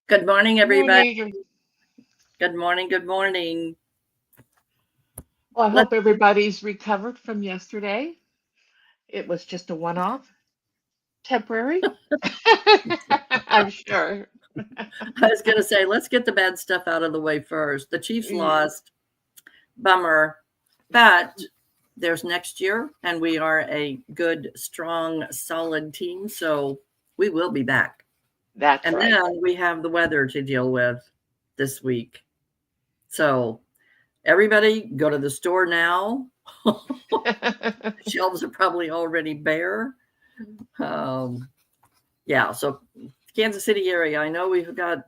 Good morning, everybody. Morning. Good morning. Good morning. Well, I Let's, hope everybody's recovered from yesterday. It was just a one-off, temporary. I'm sure. I was going to say, let's get the bad stuff out of the way first. The Chiefs Yeah. lost. Bummer. But there's next year, and we are a good, strong, solid team. So we will be back. That's And right. then we have the weather to deal with this week. So everybody go to the store now. Shelves are probably already bare. Um, yeah, so Kansas City area. I know we've got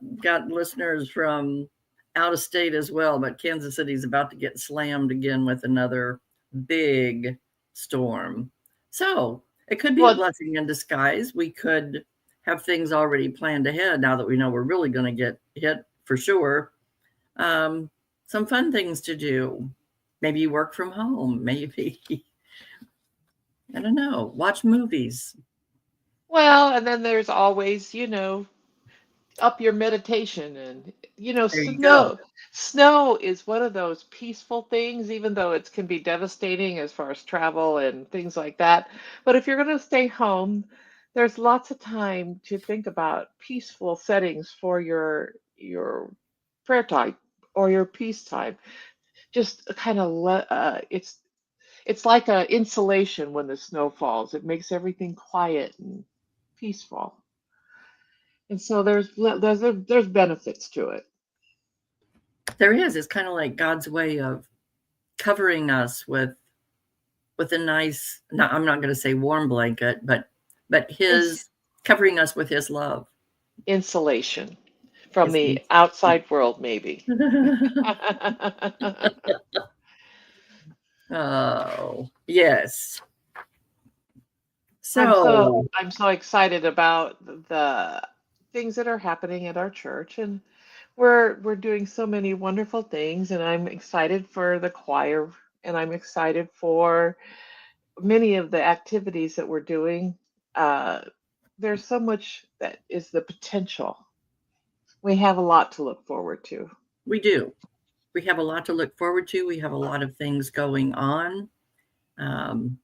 listeners from out of state as well, but Kansas City's about to get slammed again with another big storm. So it could be a Well, blessing in disguise. We could have things already planned ahead now that we know we're really going to get hit for sure. Um, some fun things to do. Maybe work from home. Maybe I don't know. Watch movies. and then there's always, up your meditation and, There you go. snow. Snow is one of those peaceful things, even though it can be devastating as far as travel and things like that. But if you're going to stay home, there's lots of time to think about peaceful settings for your prayer time or your peace time. Just kind of it's like a insulation when the snow falls. It makes everything quiet and peaceful. And so there's benefits to it. There is. It's kind of like God's way of covering us with a nice. No, I'm not going to say warm blanket, but Ins- His covering us with His love. Insulation from His. the outside world, maybe. Oh yes. I'm so So I'm so excited about the things that are happening at our church, and we're doing so many wonderful things, and I'm excited for the choir, and I'm excited for many of the activities that we're doing. Uh, there's so much that is the potential. We have a lot to look forward to. we do. We have a lot to look forward to. We have a lot of things going on. Um,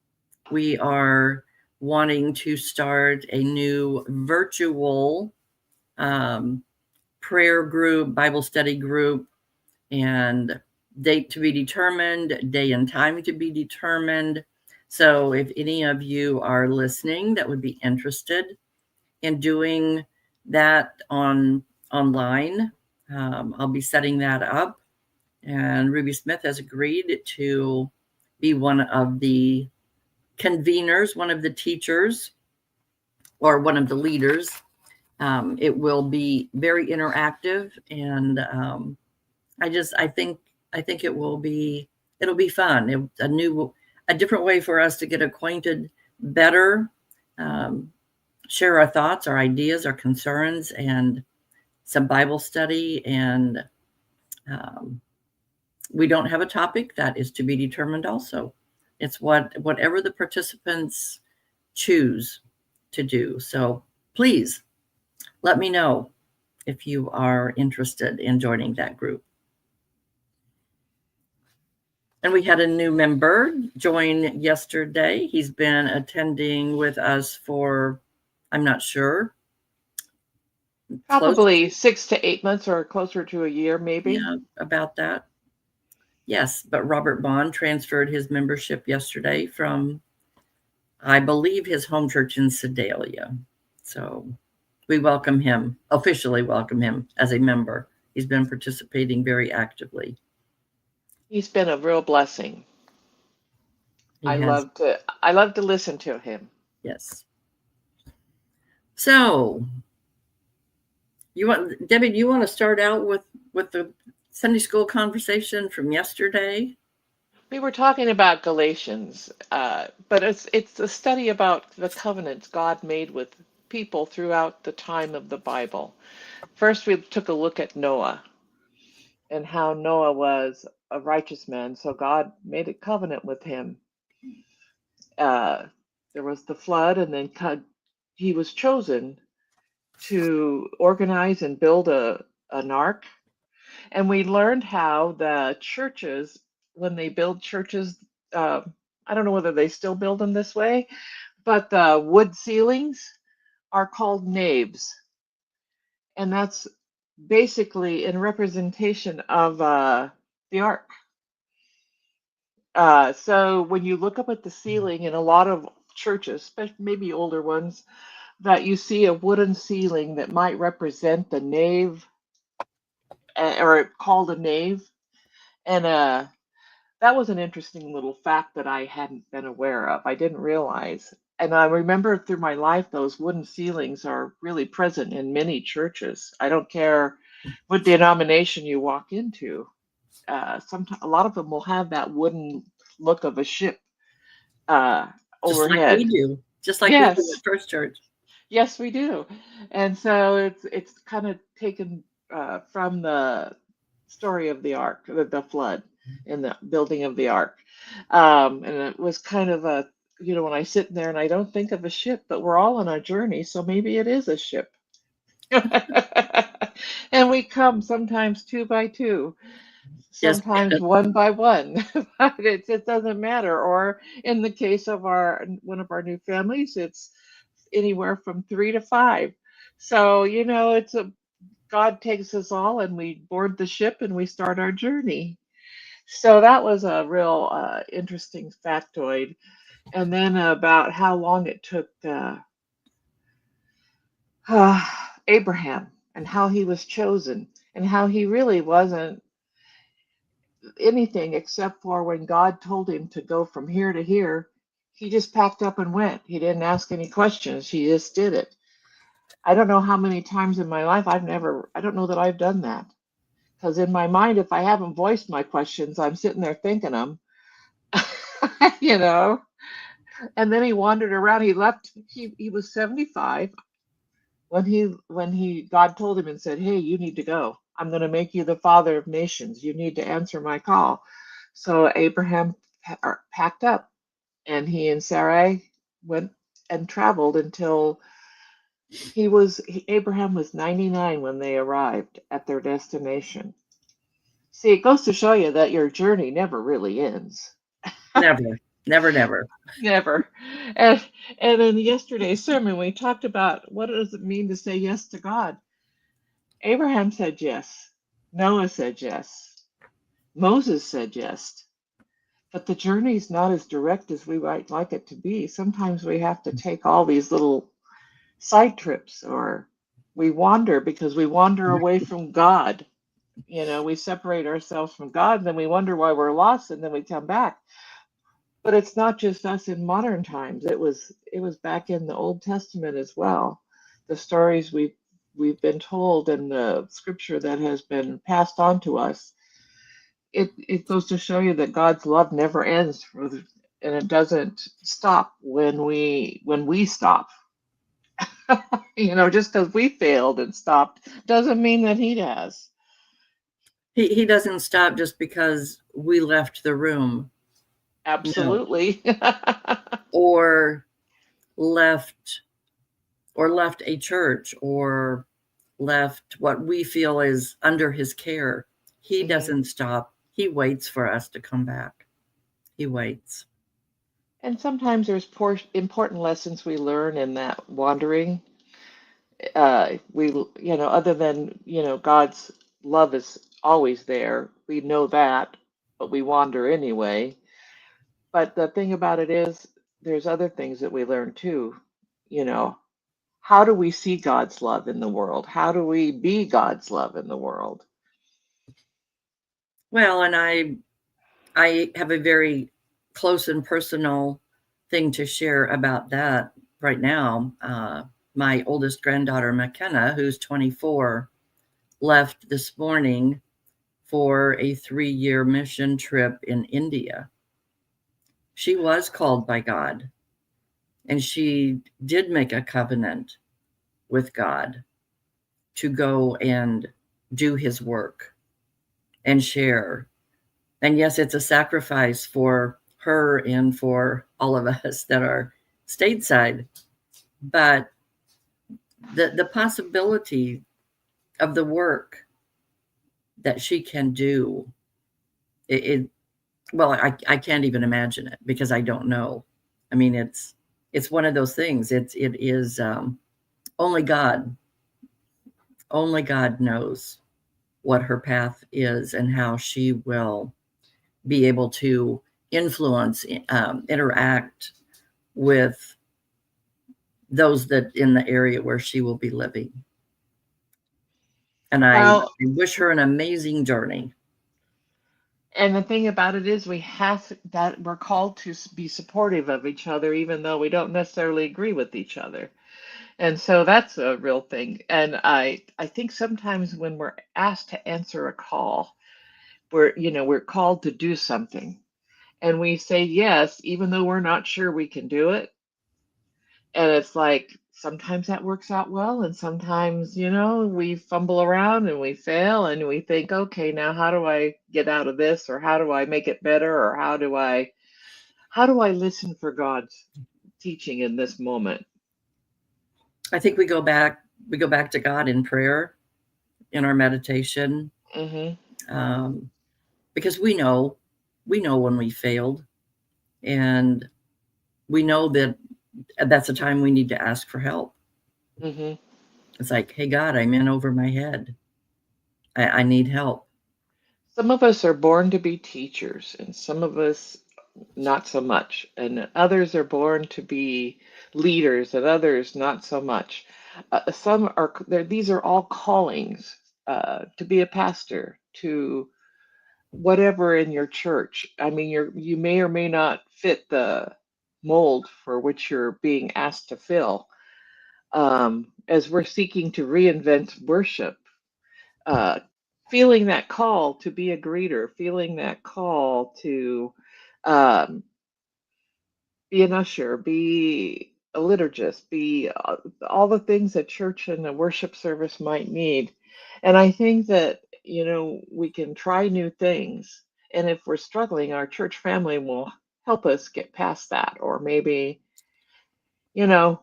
we are wanting to start a new virtual um, prayer group, Bible study group, and date to be determined, day and time to be determined. So, if any of you are listening that would be interested in doing that online, I'll be setting that up. And Ruby Smith has agreed to be one of the conveners, one of the teachers, or one of the leaders. It will be very interactive, and I think it'll be fun. A different way for us to get acquainted better, um, share our thoughts, our ideas, our concerns, and some Bible study. And um, we don't have a topic that is to be determined. Also, it's whatever the participants choose to do. So please let me know if you are interested in joining that group. And we had a new member join yesterday. He's been attending with us for, I'm not sure, close, Probably 6 to 8 months or closer to a year, maybe. yeah, about that. Yes, but Robert Bond transferred his membership yesterday from, I believe, his home church in Sedalia. So we officially welcome him as a member. He's been participating very actively. He's been a real blessing. He has, I love to listen to him. yes. So Debbie, do you want to start out with the Sunday school conversation from yesterday? We were talking about Galatians, but it's a study about the covenants God made with people throughout the time of the Bible. First, we took a look at Noah and how Noah was a righteous man, so God made a covenant with him. Uh, there was the flood, and then he was chosen to organize and build an ark. And we learned how the churches, when they build churches, uh, I don't know whether they still build them this way, but the wood ceilings are called naves. And that's basically in representation of the ark. So when you look up at the ceiling in a lot of churches, especially maybe older ones, that you see a wooden ceiling that might represent the nave, or called a nave. And that was an interesting little fact that I hadn't been aware of. I didn't realize. And I remember through my life, those wooden ceilings are really present in many churches. I don't care what denomination you walk into. Sometimes a lot of them will have that wooden look of a ship uh, Just like we overhead. do, just like we do Yes, at First Church. yes, we do. And so it's kind of taken from the story of the ark, the flood, and the building of the ark. And it was kind of a, when I sit there and I don't think of a ship, but we're all on a journey, so maybe it is a ship. And we come sometimes two by two, Yes, sometimes one by one, but it doesn't matter. Or in the case of our one of our new families, it's anywhere from 3 to 5. So it's a God takes us all, and we board the ship and we start our journey. So that was a real interesting factoid. And then about how long it took uh, Abraham, and how he was chosen, and how he really wasn't anything except for when God told him to go from here to here, he just packed up and went. He didn't ask any questions. He just did it. I don't know how many times in my life I don't know that I've done that. Because in my mind, if I haven't voiced my questions, I'm sitting there thinking them, you know. And then he wandered around. He left. He was 75 when he God told him and said, "Hey, you need to go. I'm going to make you the father of nations. You need to answer my call." So Abraham packed up, and he and Sarai went and traveled until Abraham was 99 when they arrived at their destination. See, it goes to show you that your journey never really ends. never, never, never. Never. And and in yesterday's sermon, we talked about what does it mean to say yes to God. Abraham said yes. Noah said yes. Moses said yes. But the journey's not as direct as we might like it to be. Sometimes we have to take all these little side trips, or we wander because we wander away from God. We separate ourselves from God, and then we wonder why we're lost, and then we come back. But it's not just us in modern times. It was back in the Old Testament as well. The stories we've been told, and the scripture that has been passed on to us. It goes to show you that God's love never ends, and it doesn't stop when we stop. Just because we failed and stopped doesn't mean that He does. He doesn't stop just because we left the room. No. Absolutely. Or left a church, or left what we feel is under his care. He Mhm. doesn't stop. He waits for us to come back. He waits. And sometimes there's important lessons we learn in that wandering. Other than, God's love is always there. We know that, but we wander anyway. But the thing about it is, there's other things that we learn too. You know, how do we see God's love in the world? How do we be God's love in the world? Well, and I have a very close and personal thing to share about that right now. My oldest granddaughter, McKenna, who's 24, left this morning for a 3-year mission trip in India. She was called by God, and she did make a covenant with God to go and do his work and share. And yes, it's a sacrifice for her and for all of us that are stateside, but the possibility of the work that she can do, it well, I can't even imagine it because I don't know. I mean, it's one of those things. It is only only God knows what her path is and how she will be able to influence, interact with those that in the area where she will be living. And I Well, wish her an amazing journey. and the thing about it is that we're called to be supportive of each other, even though we don't necessarily agree with each other. And so that's a real thing. And I think sometimes when we're asked to answer a call, we're called to do something. And we say yes, even though we're not sure we can do it. And it's like sometimes that works out well, and sometimes, we fumble around and we fail and we think, okay, now how do I get out of this, or how do I make it better, or how do I listen for God's teaching in this moment? I think we go back to God in prayer, in our meditation, Hmm. because we know when we failed, and we know that that's a time we need to ask for help. Hmm. It's like, hey, God, I'm in over my head. I need help. Some of us are born to be teachers, and some of us not so much. And others are born to be leaders, and others not so much. Some are there. These are all callings, to be a pastor, to whatever in your church. I mean, you may or may not fit the mold for which you're being asked to fill. As we're seeking to reinvent worship, uh, feeling that call to be a greeter, feeling that call to um, be an usher, be a liturgist, be all the things that church and a worship service might need. And I think that, we can try new things. And if we're struggling, our church family will help us get past that. Or maybe, you know,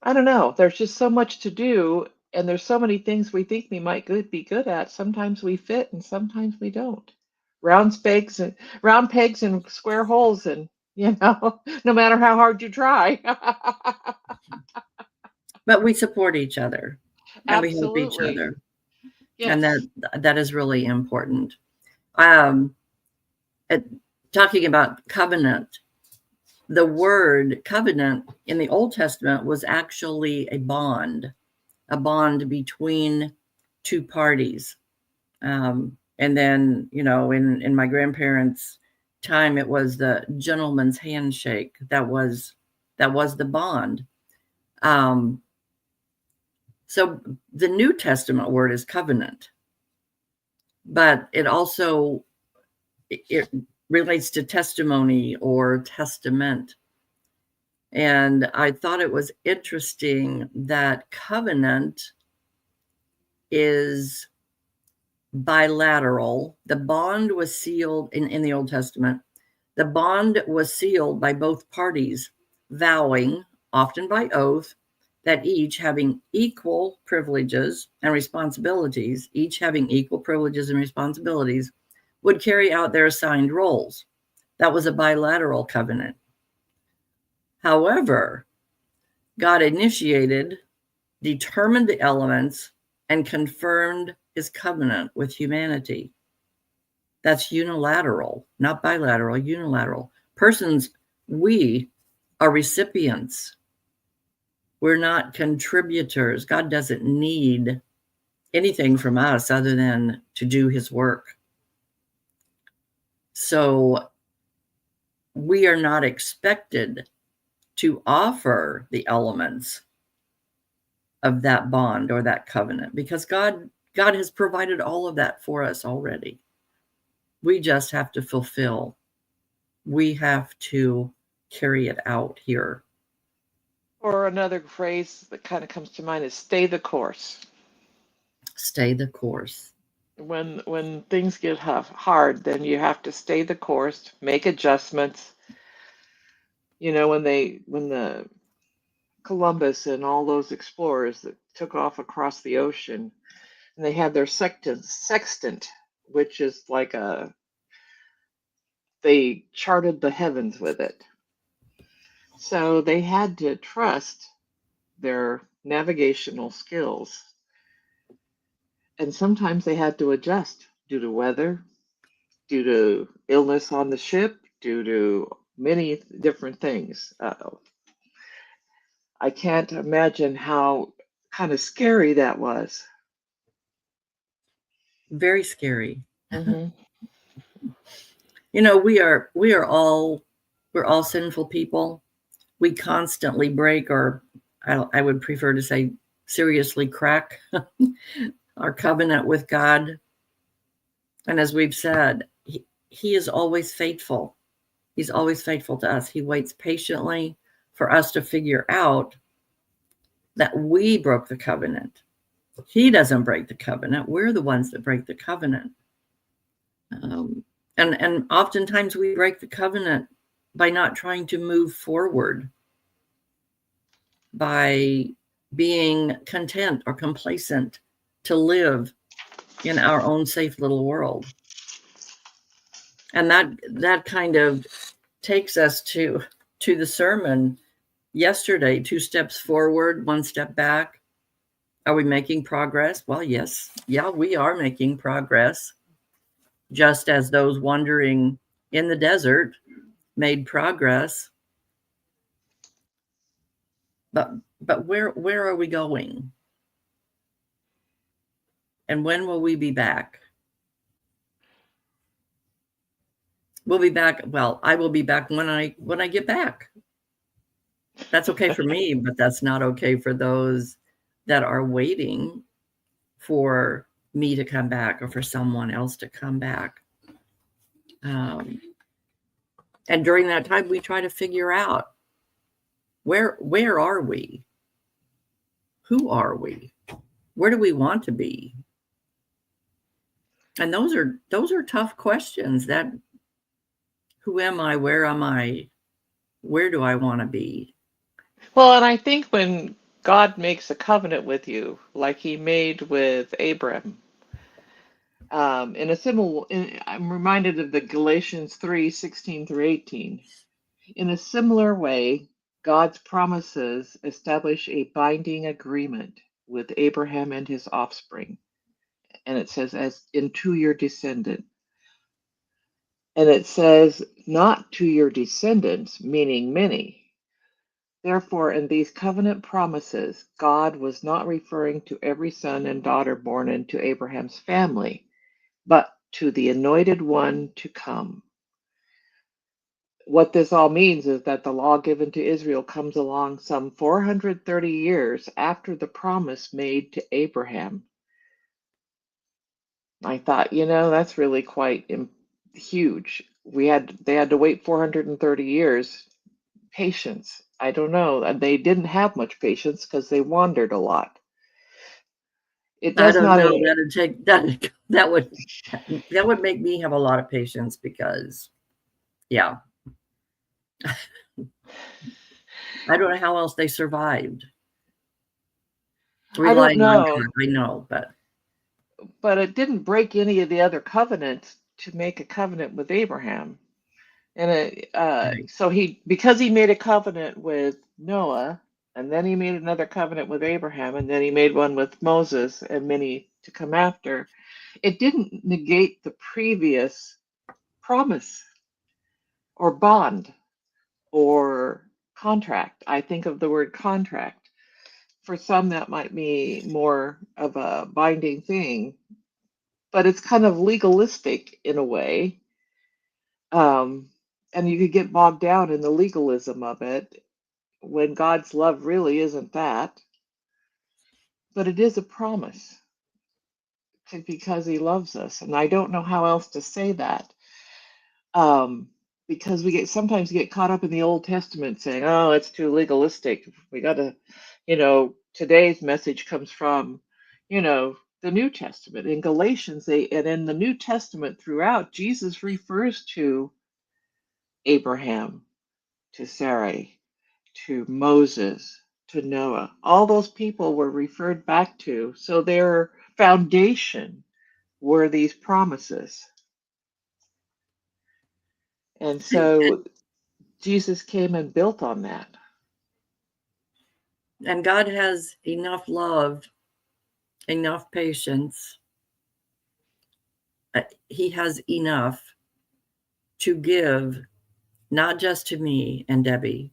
I don't know. There's just so much to do, and there's so many things we think we might be good at. Sometimes we fit, and sometimes we don't. Round pegs and square holes, and no matter how hard you try. But we support each other and we help each Absolutely. other, and Yes. that is really important. Um, at, talking about covenant, the word covenant in the Old Testament was actually a bond between two parties. And then, in my grandparents' time, it was the gentleman's handshake. That was the bond. Um, so the New Testament word is covenant, but it relates to testimony or testament. And I thought it was interesting that covenant is bilateral. The bond was sealed in the Old Testament. The bond was sealed by both parties, vowing, often by oath, that each having equal privileges and responsibilities, would carry out their assigned roles. That was a bilateral covenant. However, God initiated, determined the elements, and confirmed his covenant with humanity. That's unilateral, not bilateral, unilateral. Persons, we are recipients. We're not contributors. God doesn't need anything from us other than to do his work. So we are not expected to offer the elements of that bond or that covenant because God has provided all of that for us already. We just have to fulfill. We have to carry it out here. Or another phrase that kind of comes to mind is stay the course. Stay the course. When things get hard, then you have to stay the course, make adjustments. When the Columbus and all those explorers that took off across the ocean, and they had their sextant, which is like they charted the heavens with it. So they had to trust their navigational skills. And sometimes they had to adjust due to weather, due to illness on the ship, due to many different things. I can't imagine how kind of scary that was. Very scary. Hmm. You know, we're all sinful people. We constantly break, or I would prefer to say seriously crack our covenant with God. And as we've said, he is always faithful. He's always faithful to us. He waits patiently for us to figure out that we broke the covenant. He doesn't break the covenant. We're the ones that break the covenant. And oftentimes we break the covenant by not trying to move forward, by being content or complacent to live in our own safe little world. And that kind of takes us to the sermon yesterday: 2 steps forward, 1 step back. Are we making progress? Well, yes. Yeah, we are making progress. Just as those wandering in the desert made progress. But where are we going? And when will we be back? We'll be back. Well, I will be back when I get back. That's okay for me, but that's not okay for those that are waiting for me to come back or for someone else to come back. And during that time, we try to figure out where are we? Who are we? Where do we want to be? And those are tough questions. That who am I? Where am I? Where do I want to be? Well, and I think when God makes a covenant with you, like he made with Abram, in a similar, I'm reminded of the Galatians 3:16 through 18. In a similar way, God's promises establish a binding agreement with Abraham and his offspring. And it says, as into your descendant. And it says, not to your descendants, meaning many. Therefore, in these covenant promises, God was not referring to every son and daughter born into Abraham's family, but to the anointed one to come. What this all means is that the law given to Israel comes along some 430 years after the promise made to Abraham. I thought, that's really quite huge. They had to wait 430 years. Patience. I don't know. They didn't have much patience because they wandered a lot. It I does don't not. know. That'd take that would make me have a lot of patience because, yeah, I don't know how else they survived. I don't Relying on know, God, I know, but it didn't break any of the other covenants to make a covenant with Abraham. And right. so because he made a covenant with Noah, and then he made another covenant with Abraham, and then he made one with Moses and many to come after, it didn't negate the previous promise or bond or contract. I think of the word contract. For some, that might be more of a binding thing, but it's kind of legalistic in a way. And you could get bogged down in the legalism of it when God's love really isn't that. But it is a promise because he loves us. And I don't know how else to say that. Because we sometimes get caught up in the Old Testament saying, oh, it's too legalistic. We got to, today's message comes from, the New Testament. In Galatians, and in the New Testament throughout, Jesus refers to Abraham, to Sarai, to Moses, to Noah. All those people were referred back to. So their foundation were these promises. And so Jesus came and built on that. And God has enough love, enough patience. He has enough to give, not just to me and Debbie,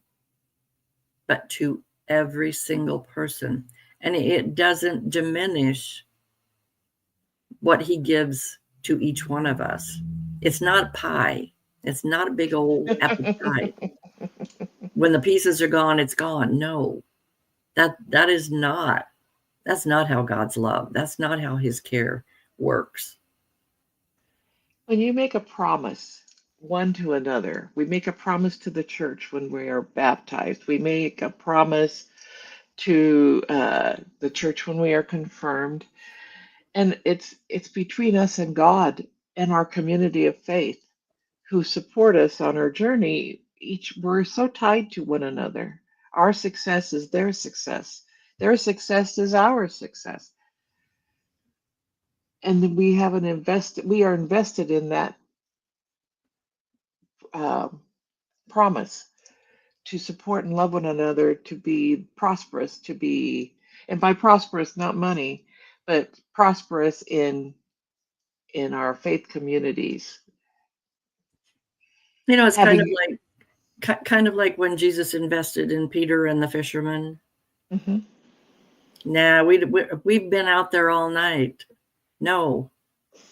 but to every single person. And it doesn't diminish what he gives to each one of us. It's not pie. It's not a big old apple pie. When the pieces are gone, it's gone. No, that's not how God's love. That's not how his care works. When you make a promise one to another, we make a promise to the church when we are baptized. We make a promise to the church when we are confirmed, and it's between us and God and our community of faith who support us on our journey. We're so tied to one another. Our success is their success. Their success is our success. And then we are invested in that promise to support and love one another, to be prosperous, and by prosperous, not money, but prosperous in our faith communities. It's kind of like when Jesus invested in Peter and the fishermen. Mm-hmm. Nah, we've been out there all night. No,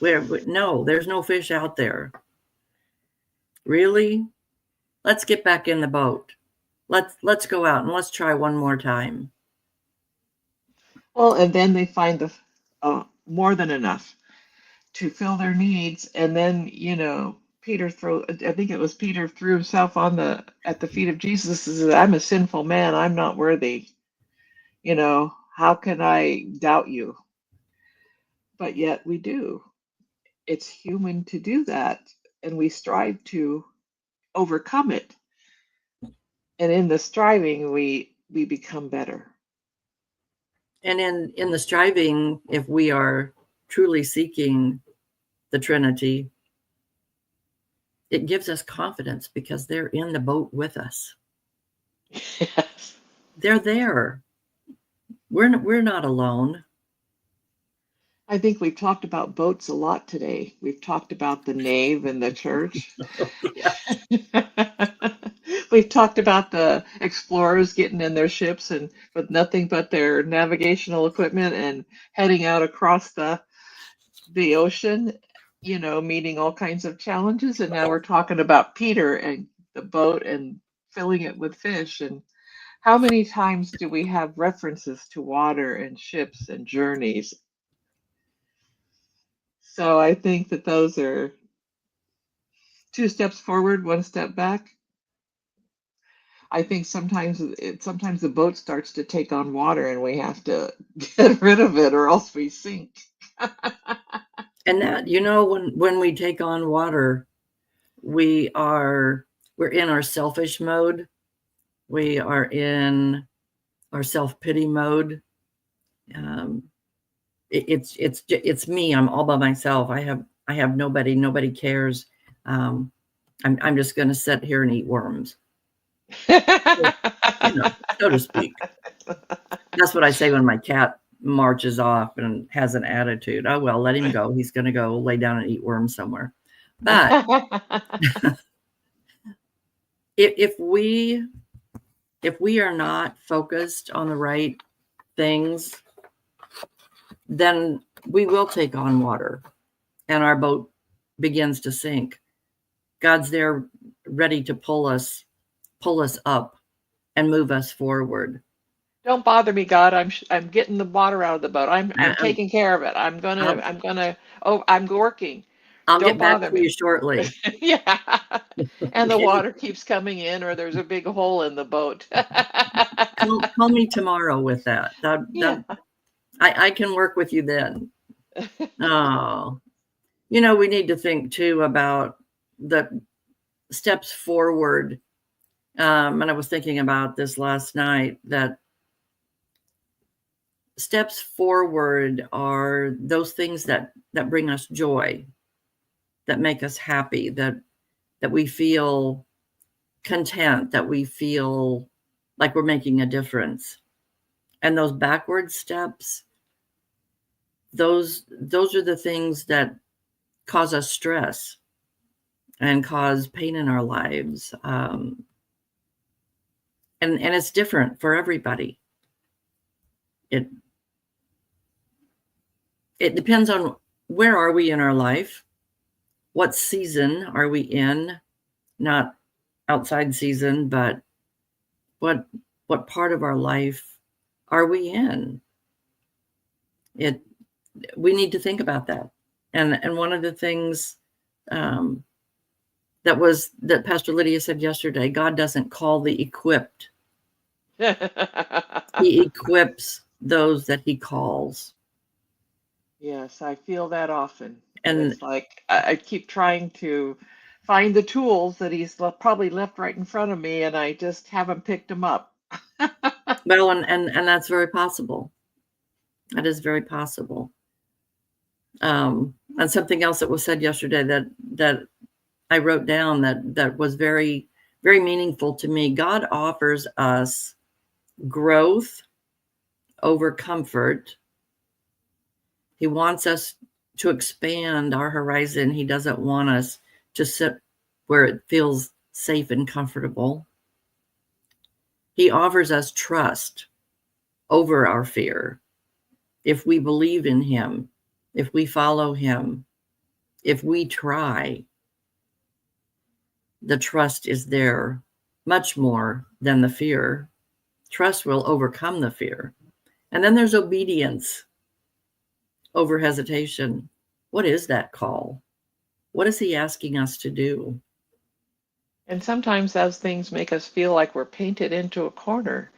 there's no fish out there. Really? Let's get back in the boat. Let's go out and let's try one more time. Well, and then they find the more than enough to fill their needs, and then I think it was Peter threw himself at the feet of Jesus and said, "I'm a sinful man. I'm not worthy. How can I doubt you?" But yet we do. It's human to do that, and we strive to overcome it. And in the striving, we become better. And in the striving, if we are truly seeking the Trinity, it gives us confidence because they're in the boat with us. Yes. They're there. We're not alone. I think we've talked about boats a lot today. We've talked about the nave and the church. We've talked about the explorers getting in their ships and with nothing but their navigational equipment and heading out across the ocean, meeting all kinds of challenges. And now we're talking about Peter and the boat and filling it with fish. And how many times do we have references to water and ships and journeys? So I think that those are 2 steps forward, 1 step back. I think sometimes the boat starts to take on water and we have to get rid of it or else we sink. And that, when we take on water, we're in our selfish mode. We are in our self-pity mode. It's me. I'm all by myself. I have nobody cares. I'm just going to sit here and eat worms, so to speak. That's what I say when my cat marches off and has an attitude. Oh, well, let him go. He's going to go lay down and eat worms somewhere. But if we are not focused on the right things, then we will take on water and our boat begins to sink. God's there ready to pull us up and move us forward. Don't bother me, God. I'm getting the water out of the boat. I'm taking care of it. I'm working. I'll get back to you shortly. Yeah. And the water keeps coming in, or there's a big hole in the boat. Call me tomorrow with that. Yeah. I can work with you then. Oh, we need to think too about the steps forward. And I was thinking about this last night, that steps forward are those things that bring us joy, that make us happy, that we feel content, that we feel like we're making a difference. And those backward steps, those are the things that cause us stress and cause pain in our lives. And it's different for everybody. It depends on where are we in our life, what season are we in, not outside season, but what part of our life are we in? We need to think about that. And one of the things that Pastor Lydia said yesterday, God doesn't call the equipped. He equips those that he calls. Yes, I feel that often. And it's like I keep trying to find the tools that he's probably left right in front of me, and I just haven't picked them up. well, and that's very possible. That is very possible. And something else that was said yesterday that I wrote down that was very, very meaningful to me. God offers us growth over comfort. He wants us to expand our horizon. He doesn't want us to sit where it feels safe and comfortable. He offers us trust over our fear. If we believe in him, if we follow him, if we try, the trust is there much more than the fear. Trust will overcome the fear. And then there's obedience over hesitation. What is that call? What is he asking us to do? And sometimes those things make us feel like we're painted into a corner.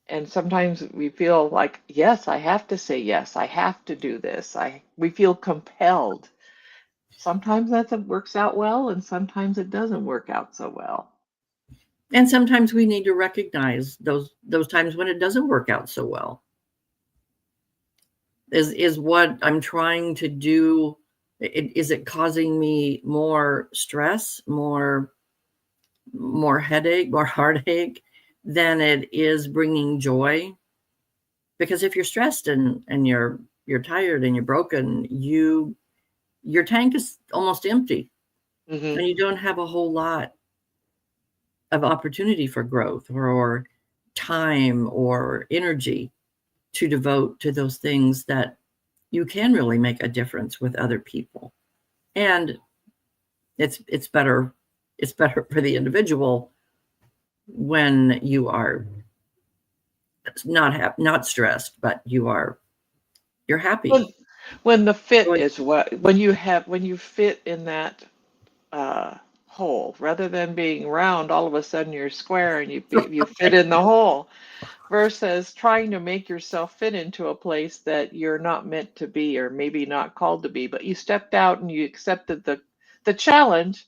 And sometimes we feel like, yes, I have to say yes. I have to do this. We feel compelled. Sometimes that works out well, and sometimes it doesn't work out so well. And sometimes we need to recognize those times when it doesn't work out so well. Is what I'm trying to do, is it causing me more stress, more headache, more heartache than it is bringing joy? Because if you're stressed and you're tired and you're broken, your tank is almost empty. Mm-hmm. And you don't have a whole lot of opportunity for growth or time or energy to devote to those things that you can really make a difference with other people. And it's better for the individual when you are not stressed, but you're happy. When the fit is when you fit in that hole, rather than being round, all of a sudden you're square and you fit in the hole, versus trying to make yourself fit into a place that you're not meant to be, or maybe not called to be, but you stepped out and you accepted the challenge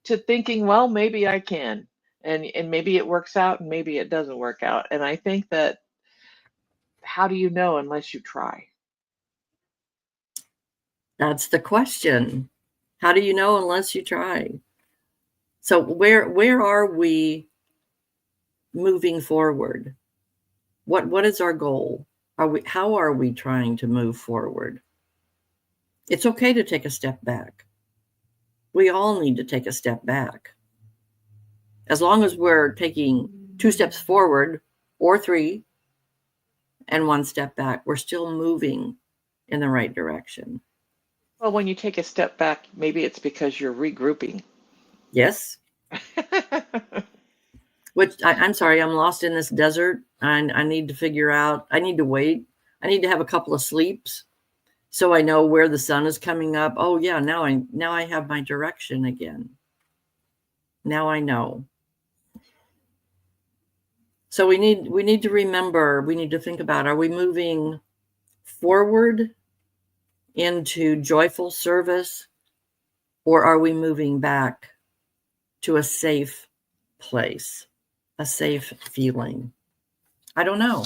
to thinking, well, maybe I can, and maybe it works out and maybe it doesn't work out. And I think that, how do you know unless you try? That's the question. How do you know unless you try? So where are we moving forward? What is our goal? How are we trying to move forward? It's okay to take a step back. We all need to take a step back. As long as we're taking 2 steps forward or 3 and 1 step back, we're still moving in the right direction. Well, when you take a step back, maybe it's because you're regrouping. Yes. Which I'm sorry, I'm lost in this desert. I need to figure out, I need to wait. I need to have a couple of sleeps so I know where the sun is coming up. Oh yeah, now I have my direction again. Now I know. So we need to remember, we need to think about, are we moving forward into joyful service, or are we moving back to a safe place, a safe feeling? I don't know.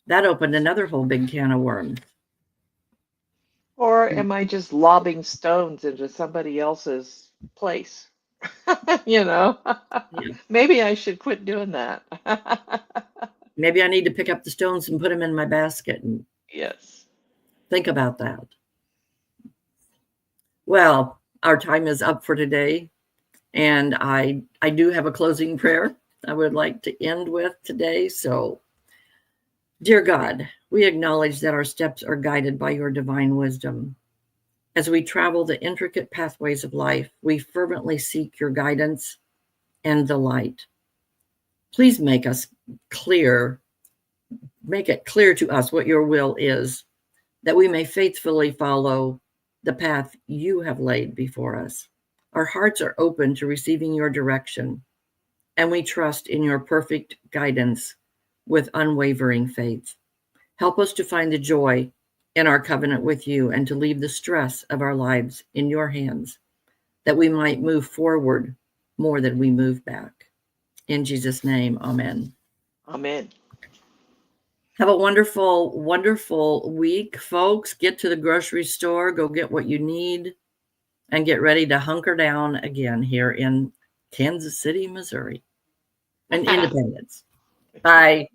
That opened another whole big can of worms. Or am I just lobbing stones into somebody else's place? You know, Yeah. maybe I should quit doing that. Maybe I need to pick up the stones and put them in my basket and Yes. think about that. Well, our time is up for today, and I do have a closing prayer I would like to end with today. So, dear God, we acknowledge that our steps are guided by your divine wisdom. As we travel the intricate pathways of life, we fervently seek your guidance and delight. Please make it clear to us what your will is, that we may faithfully follow the path you have laid before us. Our hearts are open to receiving your direction, and we trust in your perfect guidance with unwavering faith. Help us to find the joy in our covenant with you and to leave the stress of our lives in your hands, that we might move forward more than we move back. In Jesus' name, amen. Amen. Have a wonderful, wonderful week, folks. Get to the grocery store, go get what you need, and get ready to hunker down again here in Kansas City, Missouri, and Independence. Bye.